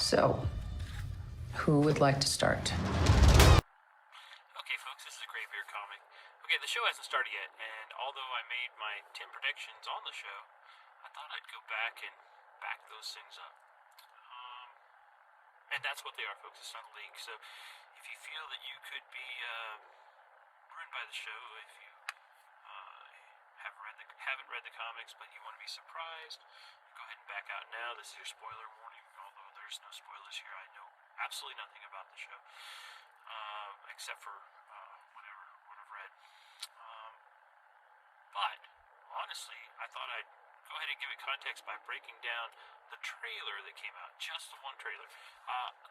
So, who would like to start? Okay, folks, this is a Gray Beer comic. Okay, the show hasn't started yet, and although I made my 10 predictions on the show, I thought I'd go back and back those things up. And that's what they are, folks. It's not a league. So if you feel that you could be ruined by the show, if you haven't read the comics, but you want to be surprised, go ahead and back out now. This is your spoiler warning, although there's no spoilers here. I know absolutely nothing about the show, except for what I've read. But honestly, I thought I'd go ahead and give it context by breaking down the trailer that came out, just the one trailer.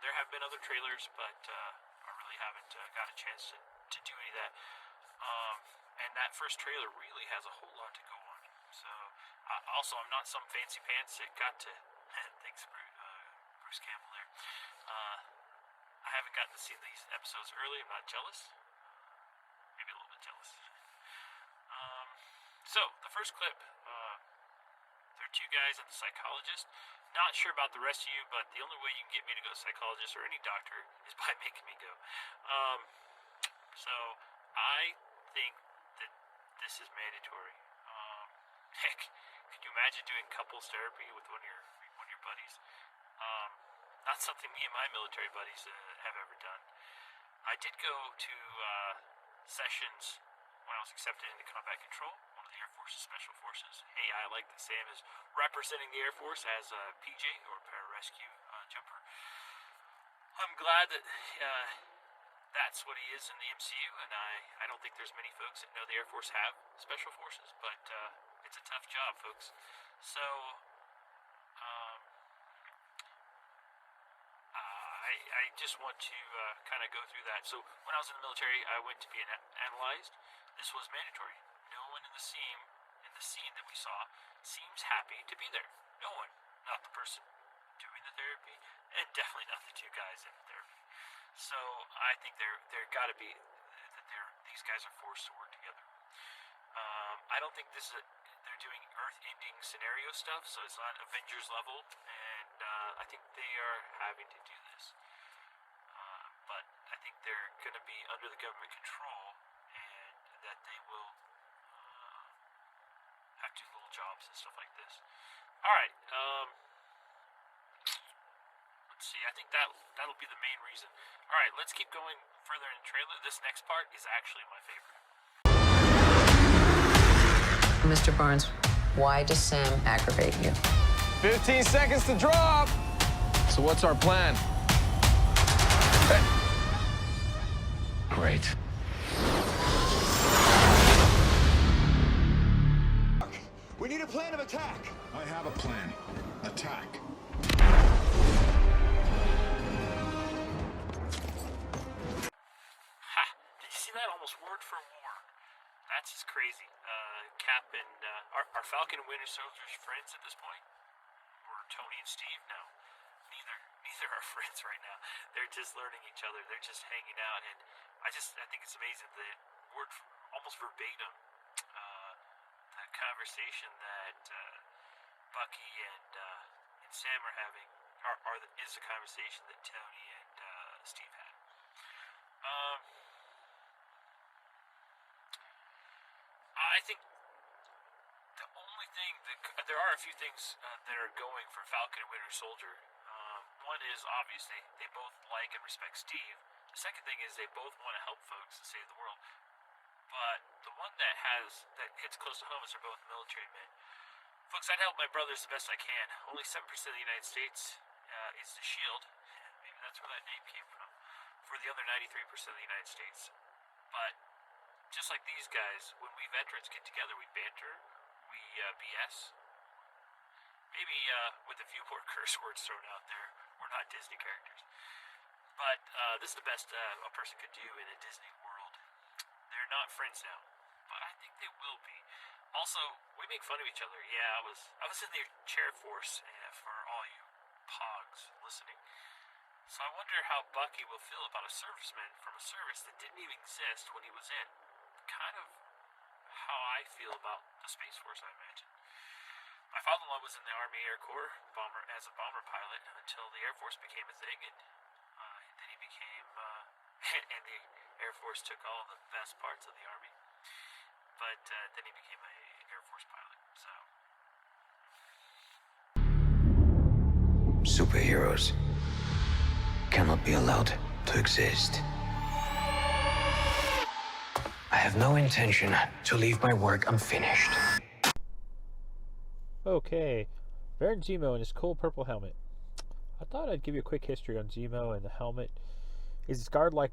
There have been other trailers, but I really haven't got a chance to do any of that. And that first trailer really has a whole lot to go on. So, also, I'm not some fancy pants that got to, thanks Bruce Campbell there. I haven't gotten to see these episodes early. I'm not jealous. Maybe a little bit jealous. So, the first clip, there are two guys and a psychologist. Not sure about the rest of you, but the only way you can get me to go to a psychologist or any doctor is by making me go. So, I think that this is mandatory. Heck, could you imagine doing couples therapy with one of your buddies? Not something me and my military buddies have ever done. I did go to sessions when I was accepted into combat control, one of the Air Force's Special Forces. Hey, I like that Sam is representing the Air Force as a PJ, or pararescue jumper. I'm glad that that's what he is in the MCU, and I don't think there's many folks that know the Air Force have Special Forces, but it's a tough job, folks. So, I just want to kind of go through that. So, when I was in the military, I went to be analyzed. This was mandatory. No one in the scene that we saw seems happy to be there. No one. Not the person doing the therapy, and definitely not the two guys in the therapy. So I think they're got to be that these guys are forced to work together. I don't think they're doing Earth-ending scenario stuff, so it's not Avengers level, and I think they are having to do this. But I think they're going to be under the government control, and that they will have to do little jobs and stuff like this. All right. Let's see. I think that'll be the main reason. All right. Let's keep going further in the trailer. This next part is actually my favorite. Mr. Barnes, why does Sam aggravate you? 15 seconds to drop. So what's our plan? Hey. Great. We need a plan of attack. I have a plan. Attack. Ha! Did you see that? Almost word for word. That's just crazy. Cap and are Falcon and Winter Soldiers friends at this point? Or Tony and Steve? No. Neither are friends right now. They're just learning each other. They're just hanging out, and I think it's amazing that word almost verbatim. The conversation that Bucky and Sam are having is the conversation that Tony and Steve had. I think the only thing there are a few things that are going for Falcon and Winter Soldier. One is obviously they both like and respect Steve. The second thing is they both want to help folks and save the world. But the one that hits close to home is they're both military men. Folks, I'd help my brothers the best I can. Only 7% of the United States is the SHIELD. Maybe that's where that name came from. For the other 93% of the United States. But just like these guys, when we veterans get together, we banter, we BS. Maybe with a few more curse words thrown out there. We're not Disney characters. But this is the best a person could do in a Disney world. They're not friends now, but I think they will be. Also, we make fun of each other. Yeah, I was in the chair force for all you pogs listening. So I wonder how Bucky will feel about a serviceman from a service that didn't even exist when he was in. Kind of how I feel about the Space Force, I imagine. My father-in-law was in the Army Air Corps as a bomber pilot until the Air Force became a thing, and then he became, and the Air Force took all the best parts of the Army. But then he became an Air Force pilot, so. Superheroes cannot be allowed to exist. I have no intention to leave my work unfinished. Okay, Baron Zemo and his cool purple helmet. I thought I'd give you a quick history on Zemo and the helmet. Is his guard like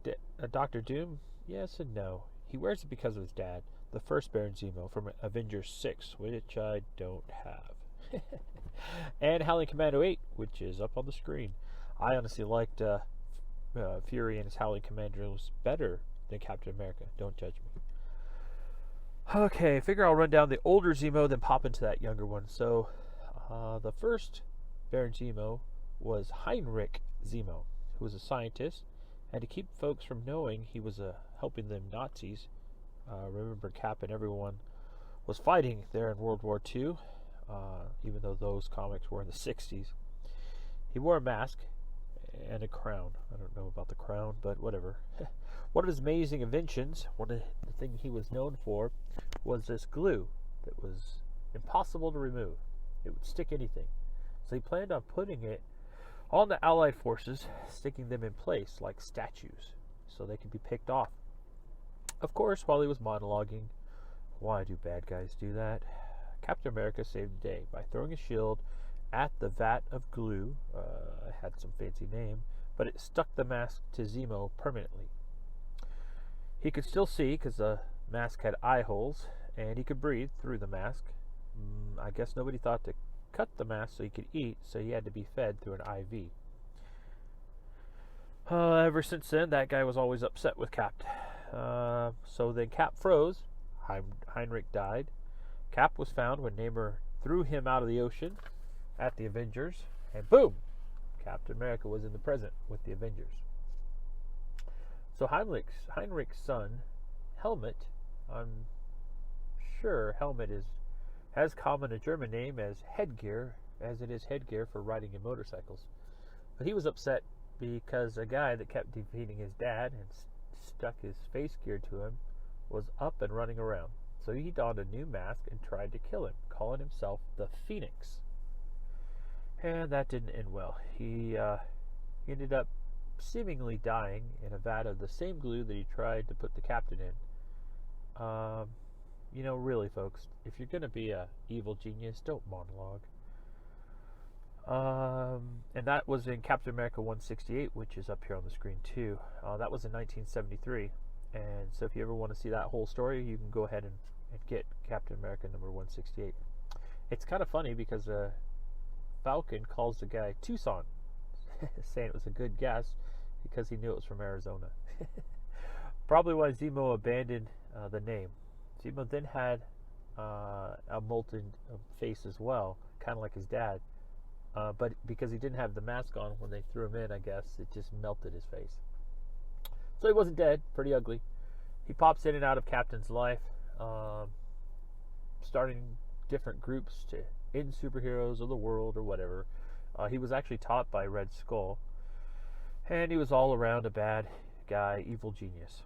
Dr. Doom? Yes and no. He wears it because of his dad, the first Baron Zemo from Avengers 6, which I don't have. And Howling Commando 8, which is up on the screen. I honestly liked Fury and his Howling Commandos better than Captain America. Don't judge me. Okay, I figure I'll run down the older Zemo, then pop into that younger one. So, the first Baron Zemo was Heinrich Zemo, who was a scientist, and to keep folks from knowing he was helping them Nazis. Remember, Cap and everyone was fighting there in World War II, even though those comics were in the 60s. He wore a mask and a crown. I don't know about the crown, but whatever. One of his amazing inventions, one of the things he was known for, was this glue that was impossible to remove. It would stick anything. So he planned on putting it on the Allied forces, sticking them in place like statues so they could be picked off. Of course, while he was monologuing, why do bad guys do that? Captain America saved the day by throwing a shield at the vat of glue. It had some fancy name, but it stuck the mask to Zemo permanently. He could still see because the mask had eye holes, and he could breathe through the mask. I guess nobody thought to cut the mask so he could eat, so he had to be fed through an IV. Ever since then, that guy was always upset with Cap. So then Cap froze. Heinrich died. Cap was found when Namor threw him out of the ocean at the Avengers, and boom! Captain America was in the present with the Avengers. So Heinrich's son, Helmut, I'm sure Helmut has common a German name as headgear, as it is headgear for riding in motorcycles. But he was upset because a guy that kept defeating his dad and stuck his face gear to him was up and running around. So he donned a new mask and tried to kill him, calling himself the Phoenix. And that didn't end well. He ended up seemingly dying in a vat of the same glue that he tried to put the captain in. Really, folks, if you're going to be a evil genius, don't monologue. And that was in Captain America 168, which is up here on the screen too. That was in 1973. And so if you ever want to see that whole story, you can go ahead and get Captain America number 168. It's kind of funny because Falcon calls the guy Tucson, saying it was a good guess because he knew it was from Arizona. Probably why Zemo abandoned the name. Zemo then had a molten face as well, kind of like his dad. But because he didn't have the mask on when they threw him in, I guess, it just melted his face. So he wasn't dead, pretty ugly. He pops in and out of Captain's life, starting different groups to end superheroes of the world or whatever. He was actually taught by Red Skull, and he was all around a bad guy, evil genius.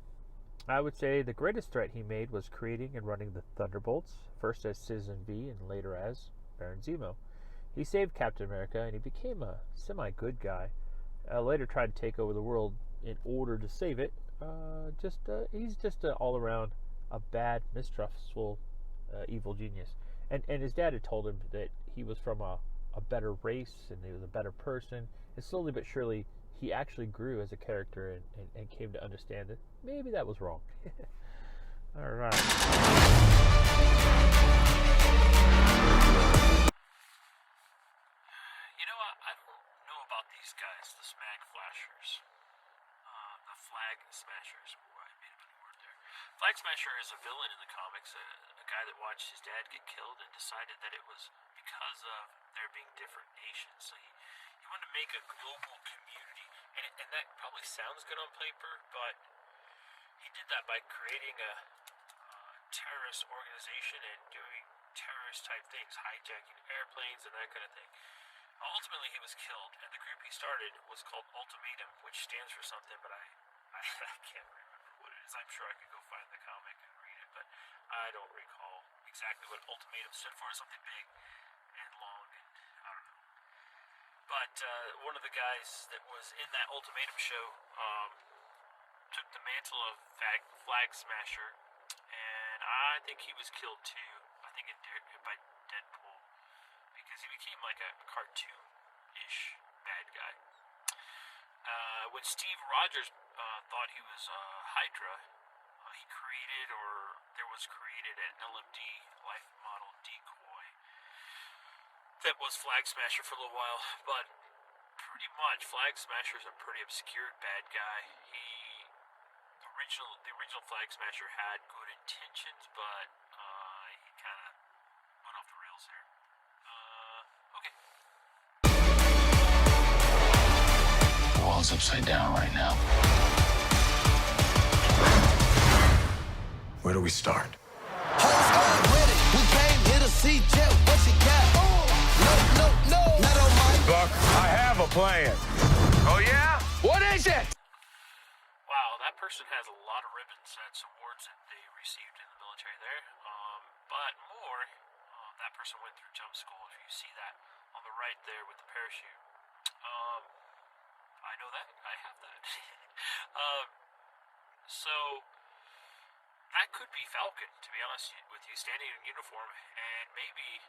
I would say the greatest threat he made was creating and running the Thunderbolts, first as Citizen V and later as Baron Zemo. He saved Captain America, and he became a semi-good guy. Later tried to take over the world in order to save it. He's just all-around a bad, mistrustful, evil genius. And his dad had told him that he was from a better race and he was a better person. And slowly but surely, he actually grew as a character and came to understand that maybe that was wrong. All right. I don't know about these guys, the Smag Flashers. The Flag Smashers. I made up a new word there. Flag Smasher is a villain in the comics, a guy that watched his dad get killed and decided that it was because of there being different nations. So he wanted to make a global community. And that probably sounds good on paper, but he did that by creating a terrorist organization and doing terrorist type things, hijacking airplanes and that kind of thing. Ultimately, he was killed, and the group he started was called Ultimatum, which stands for something, but I can't remember what it is. I'm sure I could go find the comic and read it, but I don't recall exactly what Ultimatum stood for. Something big and long, and I don't know. But one of the guys that was in that Ultimatum show took the mantle of Flag Smasher, and I think he was killed too. I think by Deadpool, because he became like a cartoon-ish bad guy. When Steve Rogers thought he was Hydra, he created, or there was created, an LMD, life model decoy, that was Flag Smasher for a little while. But pretty much, Flag Smasher's a pretty obscure bad guy. The original Flag Smasher had good intentions, but he kind of went off the rails there. Okay. The world's upside down right now. Where do we start? We came here to see Jeff. What you got? No, not on my Buck, I have a plan. Oh, yeah? What is it? Wow, that person has a lot of ribbons. That's awards that they received in the military there. But more, that person went through jump school. If you see that on the right there with the parachute. I know that. I have that. So that could be Falcon, to be honest with you, standing in uniform, and maybe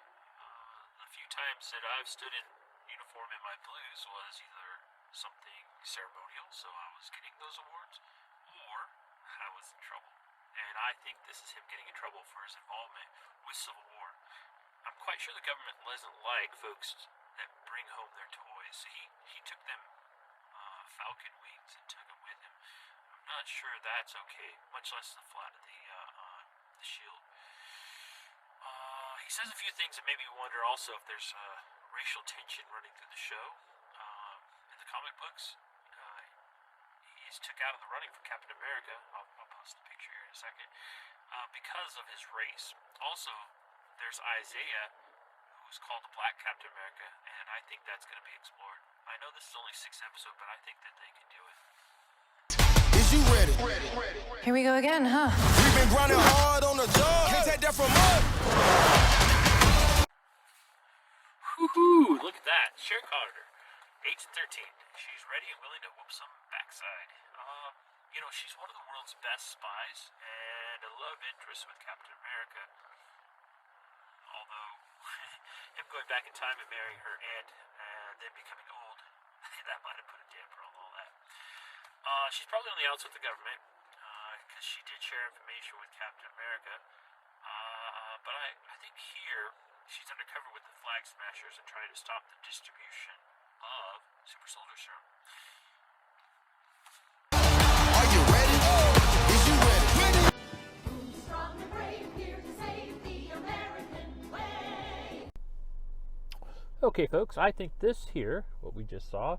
the few times that I've stood in uniform in my blues was either something ceremonial, so I was getting those awards, or I was in trouble. And I think this is him getting in trouble for his involvement with Civil War. I'm quite sure the government doesn't like folks that bring home their toys. So he took them Falcon wings and took them with him. I'm not sure that's okay, much less the flat of the shield. He says a few things that made me wonder also if there's racial tension running through the show. In the comic books, he's took out of the running for Captain America. I'll post the picture here in a second. Because of his race. Also, there's Isaiah, who's called the Black Captain America, and I think that's going to be explored. I know this is only 6 episodes, but I think that they can do it. Is you ready? Here we go again, huh? We've been grinding hard on the job. Can't take that from us. Woohoo! Look at that. Sharon Carter, age 13. She's ready and willing to whoop some backside. She's one of the world's best spies, and a love interest with Captain America. Although, him going back in time and marrying her aunt, and then becoming old, that might have put a damper on all that. She's probably on the outs with the government, because she did share information with Captain America. But I think here, she's undercover with the Flag Smashers and trying to stop the distribution of Super Soldier Serum. Are you ready? Is you ready? Strong and brave, here to save the American way. Okay, folks, I think this here, what we just saw,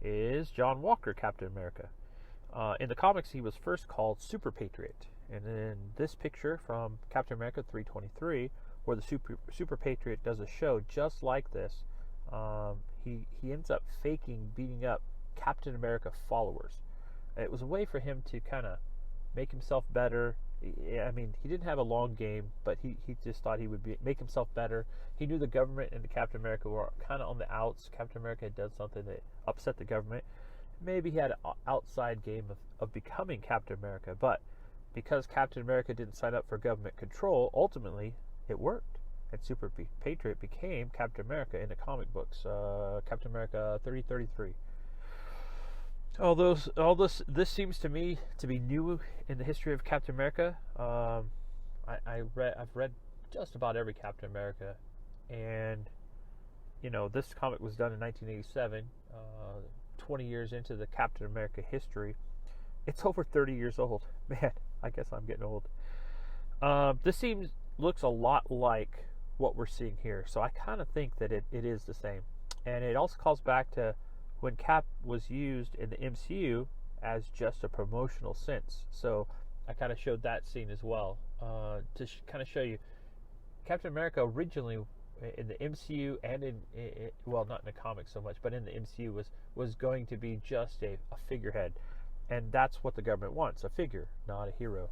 is John Walker, Captain America. In the comics, he was first called Super Patriot. And in this picture from Captain America 323, where the Super Patriot does a show just like this, he ends up faking beating up Captain America followers. It was a way for him to kind of make himself better. I mean, he didn't have a long game, but he just thought he would make himself better. He knew the government and the Captain America were kind of on the outs. Captain America had done something that upset the government. Maybe he had an outside game of becoming Captain America, but because Captain America didn't sign up for government control, ultimately it worked. And Super Patriot became Captain America in the comic books, Captain America 3033. This seems to me to be new in the history of Captain America. I've read just about every Captain America, and this comic was done in 1987, 20 years into the Captain America history. It's over 30 years old. Man, I guess I'm getting old. This looks a lot like what we're seeing here, so I kind of think that it is the same. And it also calls back to when Cap was used in the MCU as just a promotional sense. So I kind of showed that scene as well, to kind of show you Captain America originally in the MCU and well, not in the comics so much, but in the MCU was going to be just a figurehead, and that's what the government wants, a figure, not a hero.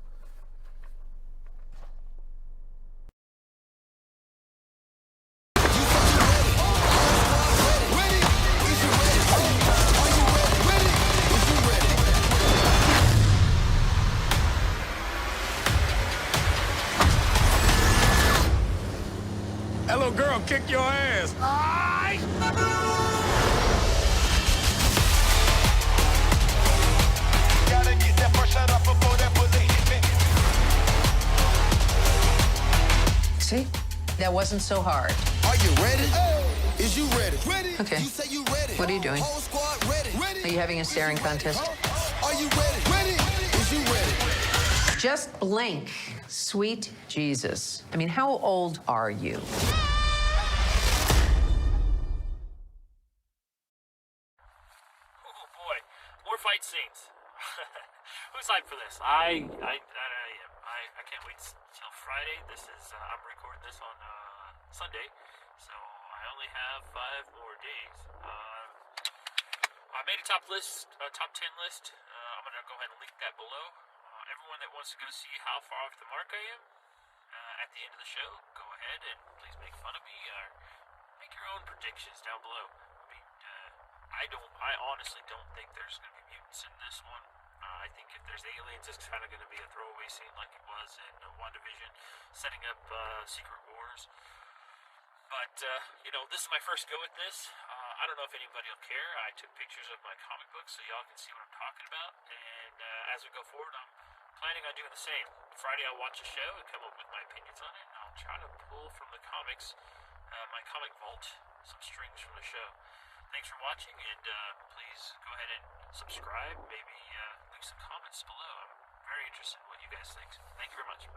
Hello, girl, kick your ass. Gotta get that first shot off before that bullet hit me. See? That wasn't so hard. Are you ready? Is you ready? Ready. Okay. You say you ready. What are you doing? Whole squad ready. Are you having a staring contest? Are you ready? Ready. Is you ready? Just blink. Sweet Jesus. I mean, how old are you? Oh boy, more fight scenes. Who's hyped for this? I can't wait till Friday. This is I'm recording this on Sunday, so I only have 5 more days. I made a top 10 list. I'm gonna go ahead and link that below. Everyone that wants to go see how far off the mark I am at the end of the show, go ahead and please make fun of me or make your own predictions down below. I mean, I honestly don't think there's going to be mutants in this one. I think if there's aliens, it's kind of going to be a throwaway scene like it was in WandaVision, setting up Secret Wars. But, this is my first go at this. I don't know if anybody will care. I took pictures of my comic books so y'all can see what I'm talking about. And as we go forward, I'm planning on doing the same. Friday I'll watch a show and come up with my opinions on it. And I'll try to pull from the comics, my comic vault, some strings from the show. Thanks for watching, and please go ahead and subscribe. Maybe leave some comments below. I'm very interested in what you guys think. Thank you very much.